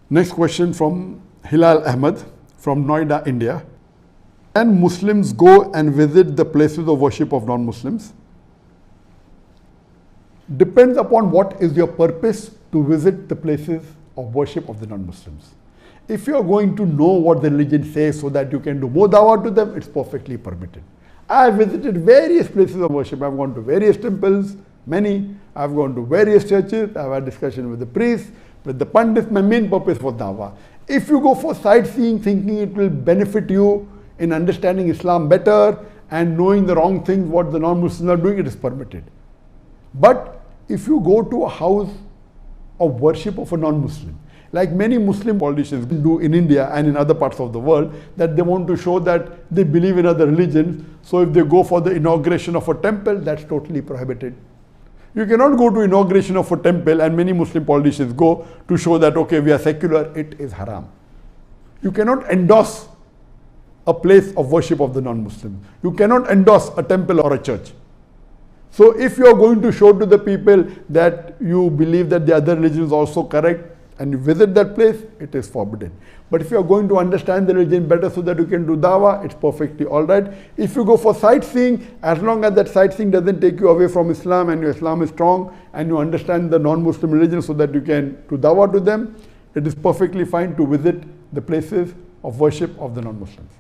Next question from Hilal Ahmed from Noida, India. Can Muslims go and visit the places of worship of non-Muslims? Depends upon what is your purpose to visit the places of worship of the non-Muslims. If you are going to know what the religion says so that you can do more dawah to them, it's perfectly permitted. I have visited various places of worship. I've gone to various temples, many. I've gone to various churches. I've had discussion with the priests, with the pandits. My main purpose was dawah. If you go for sightseeing, thinking it will benefit you in understanding Islam better and knowing the wrong things, what the non-Muslims are doing, it is permitted. But if you go to a house of worship of a non-Muslim, like many Muslim politicians do in India and in other parts of the world, that they want to show that they believe in other religions. So if they go for the inauguration of a temple, that's totally prohibited. You cannot go to inauguration of a temple, and many Muslim politicians go to show that, okay, we are secular. It is haram. You cannot endorse a place of worship of the non-Muslims. You cannot endorse a temple or a church. So if you are going to show to the people that you believe that the other religion is also correct and you visit that place, it is forbidden. But if you are going to understand the religion better so that you can do dawah, it's perfectly all right. If you go for sightseeing, as long as that sightseeing doesn't take you away from Islam and your Islam is strong and you understand the non-Muslim religion so that you can do dawah to them, it is perfectly fine to visit the places of worship of the non-Muslims.